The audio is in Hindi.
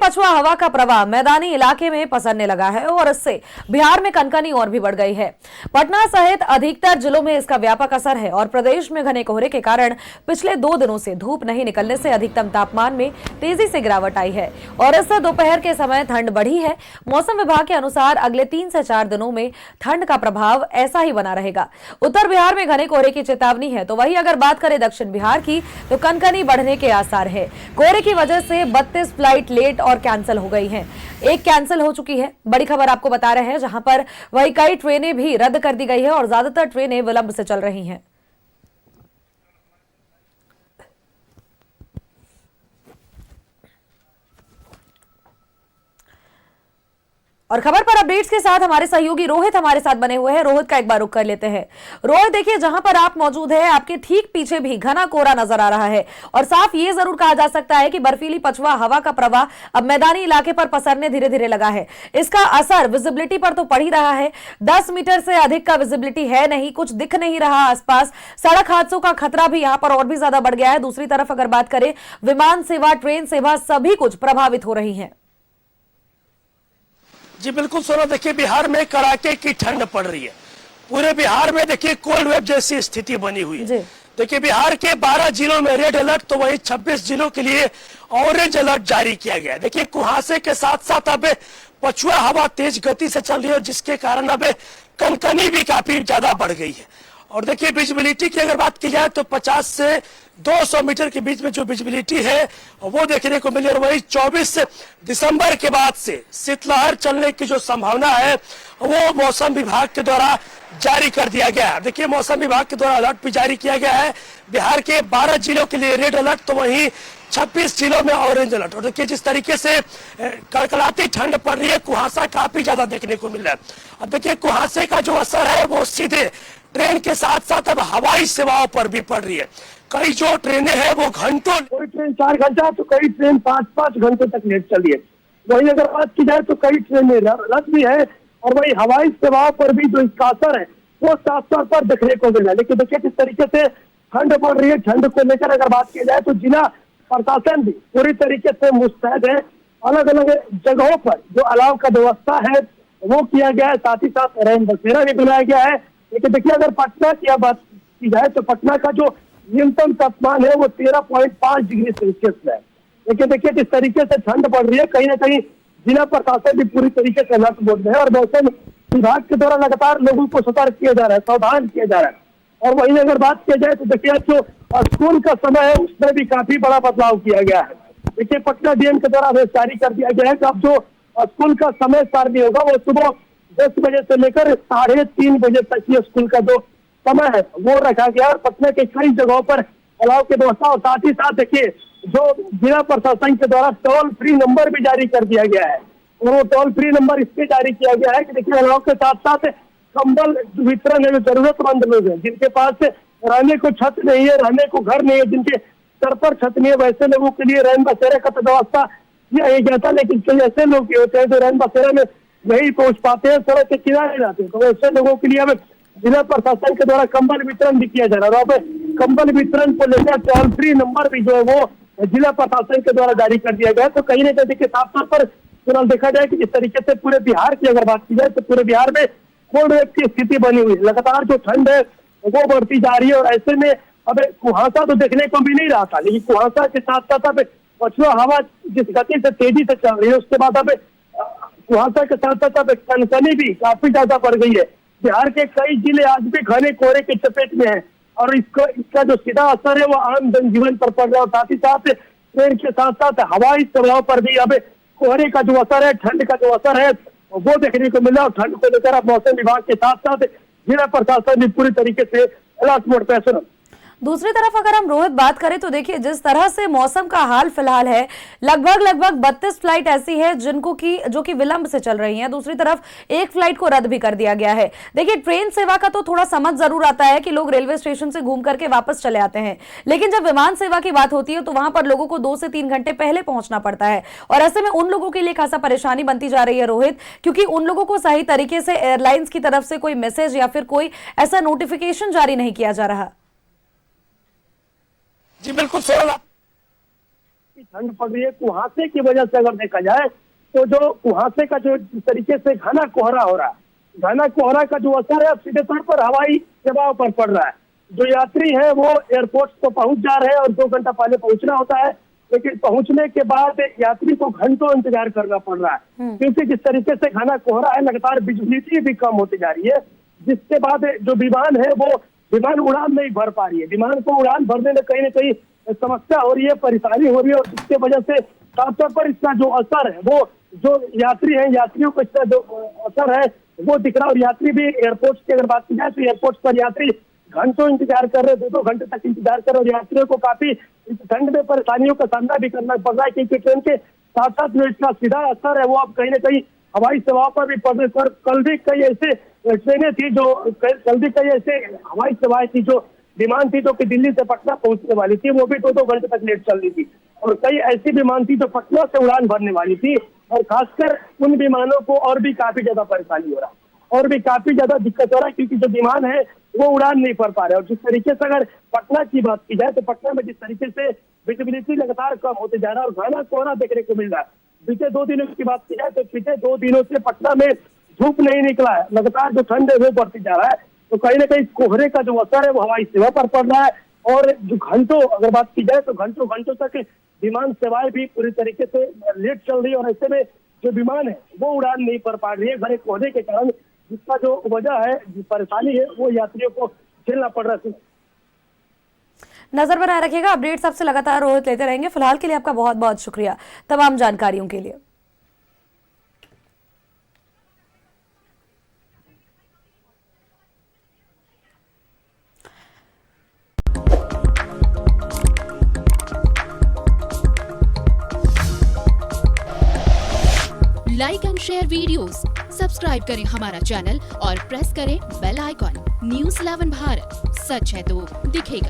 पछुआ हवा का प्रवाह मैदानी इलाके में पसरने लगा है और इससे बिहार में कनकनी और भी बढ़ गई है। पटना सहित अधिकतर जिलों में इसका व्यापक असर है और प्रदेश में घने कोहरे के कारण पिछले 2 दिनों से धूप नहीं निकलने से अधिकतम तापमान में तेजी से गिरावट आई है और इससे दोपहर के समय ठंड बढ़ी है। मौसम विभाग के अनुसार अगले 3 से 4 दिनों में ठंड का प्रभाव ऐसा ही बना रहेगा। उत्तर बिहार में घने कोहरे की चेतावनी है, तो वहीं अगर बात करें दक्षिण बिहार की तो कनकनी बढ़ने के आसार है। कोहरे की वजह से 32 फ्लाइट लेट और कैंसिल हो गई हैं। एक कैंसिल हो चुकी है। बड़ी खबर आपको बता रहे हैं, जहां पर वही कई ट्रेनें भी रद्द कर दी गई है और ज्यादातर ट्रेनें विलंब से चल रही हैं। और खबर पर अपडेट्स के साथ हमारे सहयोगी रोहित हमारे साथ बने हुए हैं। रोहित का एक बार रुख कर लेते हैं। रोहित, देखिए जहां पर आप मौजूद हैं आपके ठीक पीछे भी घना कोहरा नजर आ रहा है और साफ ये जरूर कहा जा सकता है कि बर्फीली पछुआ हवा का प्रवाह अब मैदानी इलाके पर पसरने धीरे धीरे लगा है। इसका असर विजिबिलिटी पर तो पड़ ही रहा है। 10 मीटर से अधिक का विजिबिलिटी है नहीं, कुछ दिख नहीं रहा आसपास। सड़क हादसों का खतरा भी यहाँ पर और भी ज्यादा बढ़ गया है। दूसरी तरफ अगर बात करें विमान सेवा, ट्रेन सेवा सभी कुछ प्रभावित हो रही है। जी बिल्कुल सोना, देखिए बिहार में कड़ाके की ठंड पड़ रही है। पूरे बिहार में देखिए कोल्ड वेव जैसी स्थिति बनी हुई है। देखिए बिहार के 12 जिलों में रेड अलर्ट, तो वही 26 जिलों के लिए ऑरेंज अलर्ट जारी किया गया है। देखिए कुहासे के साथ साथ अब पछुआ हवा तेज गति से चल रही है, जिसके कारण अब कनकनी भी काफी ज्यादा बढ़ गई है। और देखिए विजिबिलिटी की अगर बात की जाए तो 50 से 200 मीटर के बीच में जो विजिबिलिटी है वो देखने को मिली। और वही 24 दिसंबर के बाद से शीतलहर चलने की जो संभावना है वो मौसम विभाग के द्वारा जारी कर दिया गया है। देखिए मौसम विभाग के द्वारा अलर्ट भी जारी किया गया है। बिहार के 12 जिलों के लिए रेड अलर्ट, तो वहीं 26 जिलों में ऑरेंज अलर्ट। और देखिए जिस तरीके से कड़कड़ाती ठंड पड़ रही है, कुहासा काफी ज्यादा देखने को मिल रहा है। अब देखिए कुहासे का जो असर है वो सीधे ट्रेन के साथ साथ अब हवाई सेवाओं पर भी पड़ रही है। कई जो ट्रेनें हैं वो घंटों, कोई ट्रेन 4 घंटा तो कई ट्रेन 5-5 घंटे तक लेट चली है। वही अगर बात की जाए तो कई ट्रेनें रद्द भी है और वही हवाई सेवाओं पर भी जो इसका असर है वो साफ तौर पर देखने को मिला है। लेकिन देखिए किस तरीके से ठंड बढ़ रही है, ठंड को लेकर अगर बात की जाए तो जिला प्रशासन भी पूरी तरीके से मुस्तैद है। अलग अलग जगहों पर जो अलाव का व्यवस्था है वो किया गया है, साथ ही साथ रैन बसेरा भी बनाया गया है। लेकिन देखिए अगर पटना की बात की जाए तो पटना का जो न्यूनतम तापमान है वो 13.5 डिग्री सेल्सियस है। लेकिन देखिए जिस तरीके से ठंड बढ़ रही है, कहीं ना कहीं जिला प्रशासन भी पूरी तरीके से अलर्ट मोड है और मौसम विभाग के द्वारा लगातार लोगों को सतर्क किया जा रहा है, सावधान किया जा रहा है। और वहीं अगर बात की जाए तो देखिए जो स्कूल का समय है उसमें भी काफी बड़ा बदलाव किया गया है। देखिए पटना डीएम के द्वारा आदेश जारी कर दिया गया है कि अब जो स्कूल का समय सारणी होगा वो सुबह 10 बजे से लेकर 3:30 बजे तक ये स्कूल का जो समय है वो रखा गया है। पटना के कई जगहों पर अलाव की व्यवस्था और साथ ही साथ देखिए जो जिला प्रशासन के द्वारा टोल फ्री नंबर भी जारी कर दिया गया है। और वो टोल फ्री नंबर इसलिए जारी किया गया है कि देखिए अलाव के साथ साथ कंबल वितरण है, जरूरतमंद लोग हैं जिनके पास रहने को छत नहीं है, रहने को घर नहीं है, जिनके सर पर छत नहीं है, वैसे लोगों के लिए रैन बसेरा का व्यवस्था किया गया था। लेकिन कई ऐसे लोग होते हैं जो रैन बसेरा में नहीं पहुंच पाते हैं, सड़क के किनारे जाते हैं, तो ऐसे लोगों के लिए अब जिला प्रशासन के द्वारा कंबल वितरण भी किया जा रहा है। कंबल वितरण को लेकर टोल फ्री नंबर भी जो है वो जिला प्रशासन के द्वारा जारी कर दिया गया है। तो कहीं ना कहीं देखिए साफ तौर पर फिलहाल देखा जाए कि जिस तरीके से पूरे बिहार की अगर बात की जाए तो पूरे बिहार में कोल्ड वेव की स्थिति बनी हुई है। लगातार जो ठंड है वो बढ़ती जा रही है और ऐसे में अब कुहासा तो देखने को भी नहीं रहा था, लेकिन कुहासा के साथ साथ अब पछुआ हवा जिस गति से तेजी से चल रही है उसके बाद अब कुहासा के साथ साथ अब कनकनी भी काफी ज्यादा बढ़ गई है। बिहार के कई जिले आज भी घने कोहरे के चपेट में है और इसका जो सीधा असर है वो आम जनजीवन पर पड़ रहा है। साथ ही साथ ट्रेन के साथ साथ हवाई सेवाओं पर भी अब कोहरे का जो असर है, ठंड का जो असर है वो देखने को मिला। और ठंड को लेकर अब मौसम विभाग के साथ साथ जिला प्रशासन भी पूरी तरीके से अलर्ट मोड पे है। दूसरी तरफ अगर हम रोहित बात करें तो देखिए जिस तरह से मौसम का हाल फिलहाल है, लगभग 32 फ्लाइट ऐसी है जो कि विलंब से चल रही हैं। दूसरी तरफ एक फ्लाइट को रद्द भी कर दिया गया है। देखिए ट्रेन सेवा का तो थोड़ा समझ जरूर आता है कि लोग रेलवे स्टेशन से घूम करके वापस चले आते हैं, लेकिन जब विमान सेवा की बात होती है तो वहां पर लोगों को 2 से 3 घंटे पहले पहुंचना पड़ता है और ऐसे में उन लोगों के लिए खासा परेशानी बनती जा रही है रोहित, क्योंकि उन लोगों को सही तरीके से एयरलाइंस की तरफ से कोई मैसेज या फिर कोई ऐसा नोटिफिकेशन जारी नहीं किया जा रहा। जी बिल्कुल सोना, की ठंड पड़ रही है। कुहासे की वजह से अगर देखा जाए तो जो कुहासे का जो जिस तरीके से घना कोहरा हो रहा है, घना कोहरा का जो असर है सीधे तौर पर हवाई सेवाओं पर पड़ रहा है। जो यात्री है वो एयरपोर्ट तो पहुंच जा रहे हैं और 2 घंटा पहले पहुंचना होता है, लेकिन पहुंचने के बाद यात्री को घंटों इंतजार करना पड़ रहा है, क्योंकि जिस तरीके से घना कोहरा है लगातार विजिबिलिटी भी कम होती जा रही है, जिसके बाद जो विमान है वो विमान उड़ान नहीं भर पा रही है। विमान को उड़ान भरने में कहीं न कहीं समस्या हो रही है, परेशानी हो रही है और जिसके वजह से साफ तौर पर इसका जो असर है वो जो यात्री है, यात्रियों को इसका जो असर है वो दिख रहा है। और यात्री भी एयरपोर्ट की अगर बात की जाए तो एयरपोर्ट पर यात्री घंटों इंतजार कर रहे हैं, 2-2 घंटे तक इंतजार कर रहे हैं और यात्रियों को काफी इस ठंड में परेशानियों का सामना भी करना पड़ रहा है, क्योंकि ट्रेन के साथ साथ जो इसका सीधा असर है वो अब कहीं न कहीं हवाई सेवाओं पर भी पड़ रहे हैं। कल भी कई ऐसे ट्रेनें थी कल भी कई ऐसे हवाई सेवाएं थी जो विमान थी जो कि दिल्ली से पटना पहुंचने वाली थी, वो भी 2-2 घंटे तक लेट चल रही थी। और कई ऐसी विमान थी जो पटना से उड़ान भरने वाली थी और खासकर उन विमानों को और भी काफी ज्यादा परेशानी हो रहा है और भी काफी ज्यादा दिक्कत हो रहा है, क्योंकि जो विमान है वो उड़ान नहीं भर पा रहे। और जिस तरीके से अगर पटना की बात की जाए तो पटना में जिस तरीके से विजिबिलिटी लगातार कम होते जा रहा है और घना कोहरा देखने को मिल रहा है। बीते 2 दिनों की बात की जाए तो पिछले 2 दिनों से पटना में धूप नहीं निकला है, लगातार जो ठंड है वो बढ़ती जा रहा है। तो कहीं ना कहीं कोहरे का जो असर है वो हवाई सेवा पर पड़ रहा है और जो घंटों अगर बात की जाए तो घंटों तक विमान सेवाएं भी पूरी तरीके से लेट चल रही है और ऐसे में जो विमान है वो उड़ान नहीं भर पा रही है घने कोहरे के कारण, जिसका जो वजह है, जो परेशानी है वो यात्रियों को झेलना पड़ रहा है। नजर बनाए रखिएगा, अपडेट सबसे लगातार रोज लेते रहेंगे। फिलहाल के लिए आपका बहुत बहुत शुक्रिया तमाम जानकारियों के लिए। Like and share videos, subscribe करें हमारा चैनल और प्रेस करें बेल आइकॉन। न्यूज़ 11 भारत, सच है तो दिखेगा।